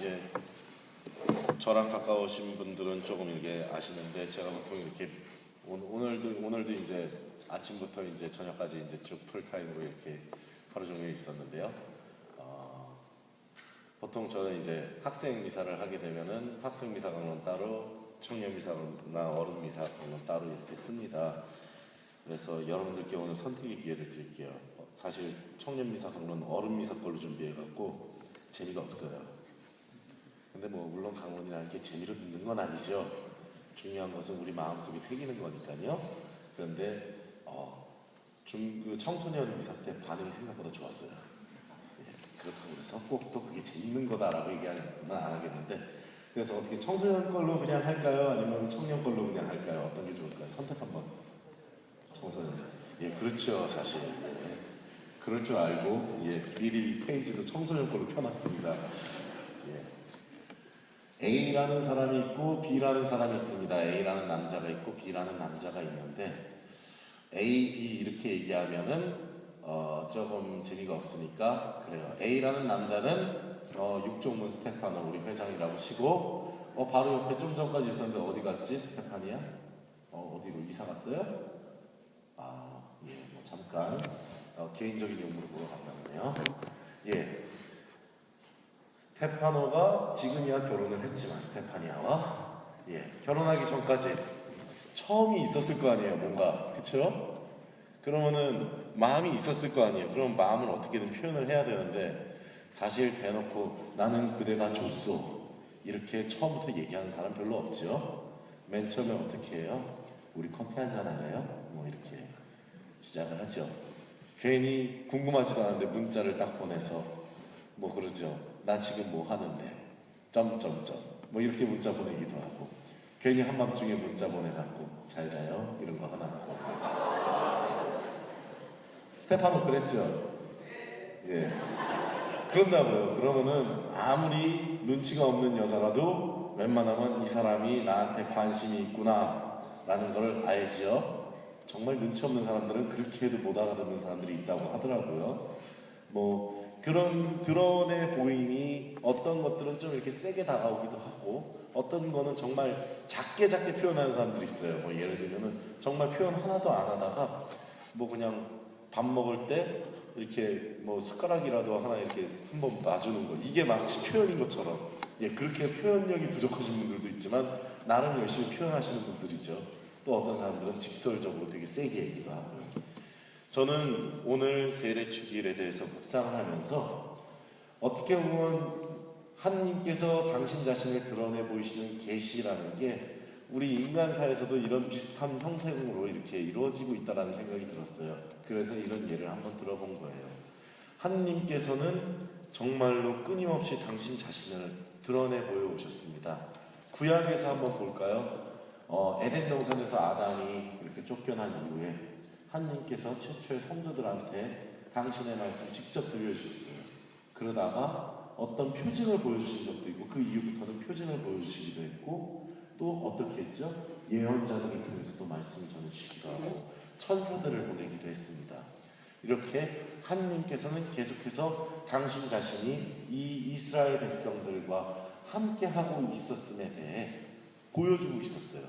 예, 저랑 가까우신 분들은 조금 이렇게 아시는데 제가 보통 이렇게 오늘도 이제 아침부터 이제 저녁까지 이제 쭉 풀타임으로 이렇게 하루 종일 있었는데요. 보통 저는 이제 학생 미사를 하게 되면은 학생 미사 강론 따로, 청년 미사나 어른 미사 강론 따로 이렇게 씁니다. 그래서 여러분들께 오늘 선택의 기회를 드릴게요. 사실 청년 미사 강론 어른 미사 걸로 준비해갖고 재미가 없어요. 근데 뭐 물론 강론이라는 게 재미로 듣는 건 아니죠. 중요한 것은 우리 마음속에 새기는 거니까요. 그런데 그 청소년 미사 때 반응이 생각보다 좋았어요. 예, 그렇다고 해서 꼭 또 그게 재밌는 거다라고 얘기하는 건 안 하겠는데, 그래서 어떻게 청소년 걸로 그냥 할까요? 아니면 청년 걸로 그냥 할까요? 어떤 게 좋을까요? 선택 한번. 청소년. 예, 그렇죠. 사실 예, 그럴 줄 알고 미리 페이지도 청소년 걸로 펴놨습니다. 예. A라는 사람이 있고 B라는 사람이 있습니다. A라는 남자가 있고 B라는 남자가 있는데 A, B 이렇게 얘기하면은 조금 재미가 없으니까 그래요. A라는 남자는 육종문 스테파노 우리 회장이라고 치고 바로 옆에 좀 전까지 있었는데 어디 갔지? 스테파니야? 어디로 이사 갔어요? 예, 뭐 잠깐 개인적인 용무로 보러 갔나 보네요. 예, 스테파노가 지금이야 결혼을 했지만 스테파니아와 결혼하기 전까지 처음이 있었을 거 아니에요, 뭔가. 그쵸? 그러면은 마음이 있었을 거 아니에요. 그럼 마음을 어떻게든 표현을 해야 되는데 사실 대놓고 나는 그대가 줬소 이렇게 처음부터 얘기하는 사람 별로 없죠. 맨 처음에 어떻게 해요? 우리 커피 한잔 할래요? 뭐 이렇게 시작을 하죠. 괜히 궁금하지도 않은데 문자를 딱 보내서 뭐 그러죠. 나 지금 뭐 하는데 점점점 뭐 이렇게 문자 보내기도 하고, 괜히 한밤중에 문자 보내갖고 잘 자요 이런 거 하나 하고. 스테파노 그랬죠. 예, 그런다고요. 그러면은 아무리 눈치가 없는 여자라도 웬만하면 이 사람이 나한테 관심이 있구나 라는 걸 알지요. 정말 눈치 없는 사람들은 그렇게 해도 못 알아듣는 사람들이 있다고 하더라고요. 뭐 그런 드러내 보임이 어떤 것들은 좀 이렇게 세게 다가오기도 하고 어떤 거는 정말 작게 표현하는 사람들이 있어요. 뭐 예를 들면은 정말 표현 하나도 안 하다가 뭐 그냥 밥 먹을 때 이렇게 뭐 숟가락이라도 하나 이렇게 한번 놔주는 거, 이게 마치 표현인 것처럼 그렇게 표현력이 부족하신 분들도 있지만 나름 열심히 표현하시는 분들이죠. 또 어떤 사람들은 직설적으로 되게 세게 얘기도 하고요. 저는 오늘 세례축일에 대해서 묵상을 하면서 어떻게 보면 하느님께서 당신 자신을 드러내 보이시는 계시라는 게 우리 인간사에서도 이런 비슷한 형상으로 이렇게 이루어지고 있다는 생각이 들었어요. 그래서 이런 예를 한번 들어본 거예요. 하느님께서는 정말로 끊임없이 당신 자신을 드러내 보여오셨습니다. 구약에서 한번 볼까요? 에덴 동산에서 아담이 이렇게 쫓겨난 이후에 하느님께서 최초의 성도들한테 당신의 말씀 직접 들려주셨어요. 그러다가 어떤 표징을 보여주신 적도 있고 그 이후부터는 표징을 보여주시기도 했고 또 어떻게 했죠? 예언자들을 통해서도 말씀을 전해주시기도 하고 천사들을 보내기도 했습니다. 이렇게 하느님께서는 계속해서 당신 자신이 이 이스라엘 백성들과 함께하고 있었음에 대해 보여주고 있었어요.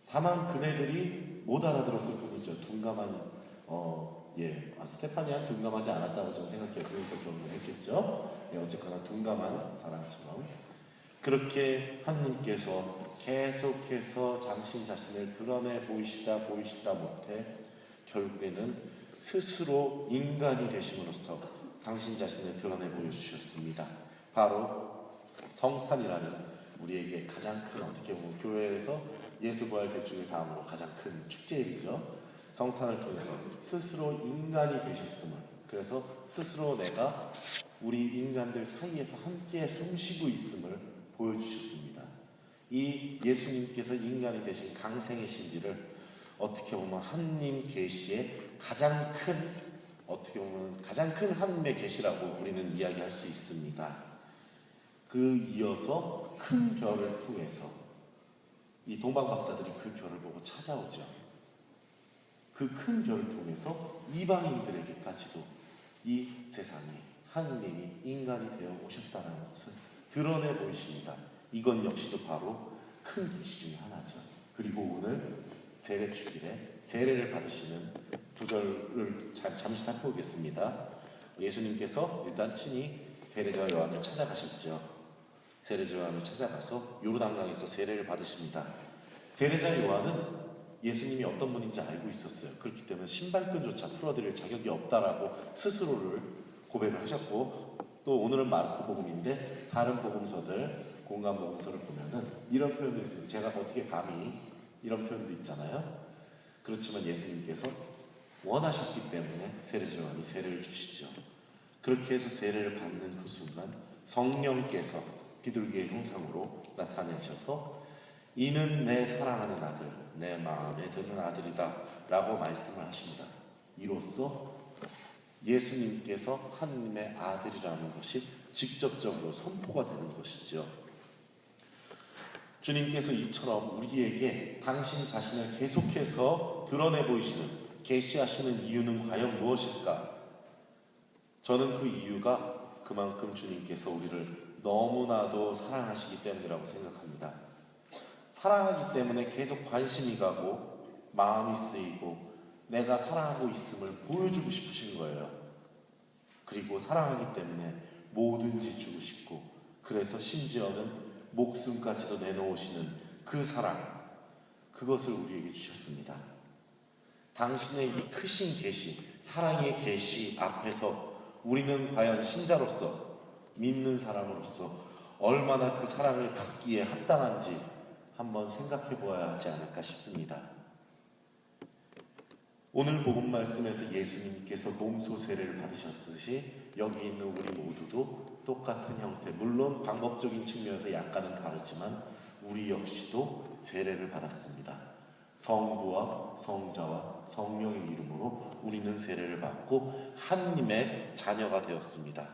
다만 그네들이 못 알아들었을 뿐이죠. 둔감한 스테파니아는 둔감하지 않았다고 저는 생각해요. 그러니까 결혼을 했겠죠. 어쨌거나 둔감한 사람처럼 그렇게 하느님께서 계속해서 당신 자신을 드러내 보이시다 못해 결국에는 스스로 인간이 되심으로써 당신 자신을 드러내 보여주셨습니다. 바로 성탄이라는 우리에게 가장 큰, 어떻게 보면 교회에서 예수부활 대축의 다음으로 가장 큰 축제일이죠. 성탄을 통해서 스스로 인간이 되셨음을, 그래서 스스로 내가 우리 인간들 사이에서 함께 숨쉬고 있음을 보여주셨습니다. 이 예수님께서 인간이 되신 강생의 신비를 어떻게 보면 하느님 계시의 가장 큰, 어떻게 보면 가장 큰 하느님의 계시라고 우리는 이야기할 수 있습니다. 그 이어서 큰 별을 통해서 이 동방박사들이 그 별을 보고 찾아오죠. 그 큰 별을 통해서 이방인들에게까지도 이 세상에 하느님이 인간이 되어 오셨다는 것을 드러내 보이십니다. 이건 역시도 바로 큰 계시 중에 하나죠. 그리고 오늘 세례 주일에 세례를 받으시는 구절을 잠시 살펴보겠습니다. 예수님께서 일단 친히 세례자 요한을 찾아가셨죠. 세례자 요한을 찾아가서 요르단강에서 세례를 받으십니다. 세례자 요한은 예수님이 어떤 분인지 알고 있었어요. 그렇기 때문에 신발끈조차 풀어드릴 자격이 없다라고 스스로를 고백을 하셨고, 또 오늘은 마르코 복음인데 다른 복음서들, 공간 복음서를 보면은 이런 표현도 있어요. 제가 어떻게 감히, 이런 표현도 있잖아요. 그렇지만 예수님께서 원하셨기 때문에 세례자 요한이 세례를 주시죠. 그렇게 해서 세례를 받는 그 순간 성령께서 비둘기의 형상으로 나타내셔서 이는 내 사랑하는 아들, 내 마음에 드는 아들이다 라고 말씀을 하십니다. 이로써 예수님께서 하나님의 아들이라는 것이 직접적으로 선포가 되는 것이죠. 주님께서 이처럼 우리에게 당신 자신을 계속해서 드러내 보이시는, 계시하시는 이유는 과연 무엇일까? 저는 그 이유가 그만큼 주님께서 우리를 너무나도 사랑하시기 때문이라고 생각합니다. 사랑하기 때문에 계속 관심이 가고 마음이 쓰이고 내가 사랑하고 있음을 보여주고 싶으신 거예요. 그리고 사랑하기 때문에 뭐든지 주고 싶고, 그래서 심지어는 목숨까지도 내놓으시는 그 사랑, 그것을 우리에게 주셨습니다. 당신의 이 크신 계시, 사랑의 계시 앞에서 우리는 과연 신자로서, 믿는 사람으로서 얼마나 그 사랑을 받기에 합당한지 한번 생각해 보아야 하지 않을까 싶습니다. 오늘 복음 말씀에서 예수님께서 몸소 세례를 받으셨듯이 여기 있는 우리 모두도 똑같은 형태, 물론 방법적인 측면에서 약간은 다르지만 우리 역시도 세례를 받았습니다. 성부와 성자와 성령의 이름으로 우리는 세례를 받고 하나님의 자녀가 되었습니다.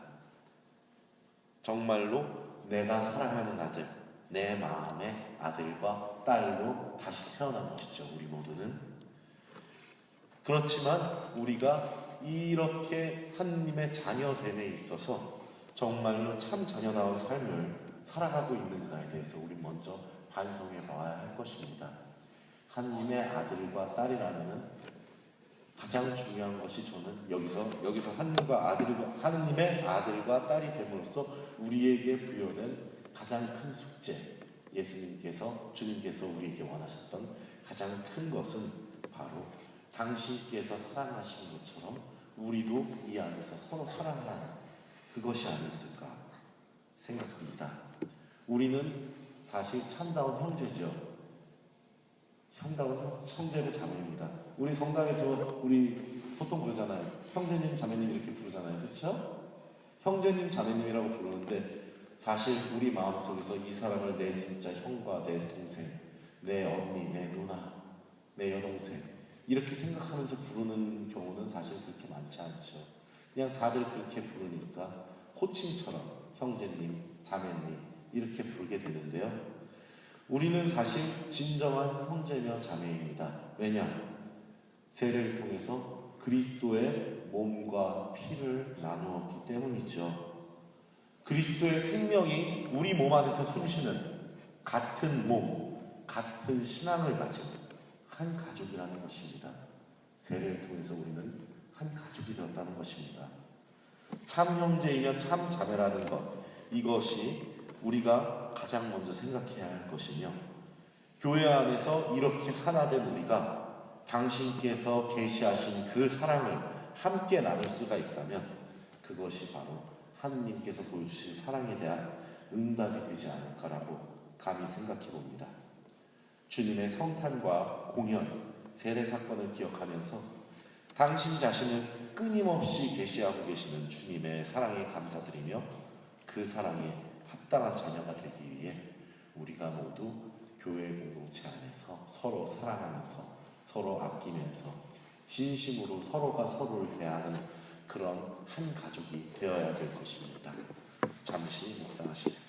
정말로 내가 사랑하는 아들, 내 마음의 아들과 딸로 다시 태어난 것이죠. 우리 모두는. 그렇지만 우리가 이렇게 하나님의 자녀됨에 있어서 정말로 참 자녀다운 삶을 살아가고 있는가에 대해서 우리 먼저 반성해 봐야 할 것입니다. 하나님의 아들과 딸이라는 가장 중요한 것이, 저는 여기서 하나님의 아들과 딸이 됨으로써 우리에게 부여된 가장 큰 숙제, 주님께서 우리에게 원하셨던 가장 큰 것은 바로 당신께서 사랑하신 것처럼 우리도 이 안에서 서로 사랑하는 그것이 아니었을까 생각합니다. 우리는 사실 참다운 형제죠. 참다운 형제고 자매입니다. 우리 성당에서 우리 보통 그러잖아요. 형제님, 자매님 이렇게 부르잖아요. 그렇죠? 형제님, 자매님이라고 부르는데 사실 우리 마음속에서 이 사람을 내 진짜 형과 내 동생, 내 언니, 내 누나, 내 여동생 이렇게 생각하면서 부르는 경우는 사실 그렇게 많지 않죠. 그냥 다들 그렇게 부르니까 호칭처럼 형제님, 자매님 이렇게 부르게 되는데요. 우리는 사실 진정한 형제며 자매입니다. 왜냐? 세례를 통해서 그리스도의 몸과 피를 나누었기 때문이죠. 그리스도의 생명이 우리 몸 안에서 숨쉬는 같은 몸, 같은 신앙을 가진 한 가족이라는 것입니다. 세례를 통해서 우리는 한 가족이 되었다는 것입니다. 참 형제이며 참 자매라는 것, 이것이 우리가 가장 먼저 생각해야 할 것이며, 교회 안에서 이렇게 하나 된 우리가 당신께서 계시하신 그 사랑을 함께 나눌 수가 있다면 그것이 바로 하느님께서 보여주신 사랑에 대한 응답이 되지 않을까라고 감히 생각해 봅니다. 주님의 성탄과 공연, 세례 사건을 기억하면서 당신 자신을 끊임없이 계시하고 계시는 주님의 사랑에 감사드리며 그 사랑에 합당한 자녀가 되기 위해 우리가 모두 교회 공동체 안에서 서로 사랑하면서 서로 아끼면서 진심으로 서로가 서로를 대하는 그런 한 가족이 되어야 될 것입니다. 잠시 묵상하시겠습니다.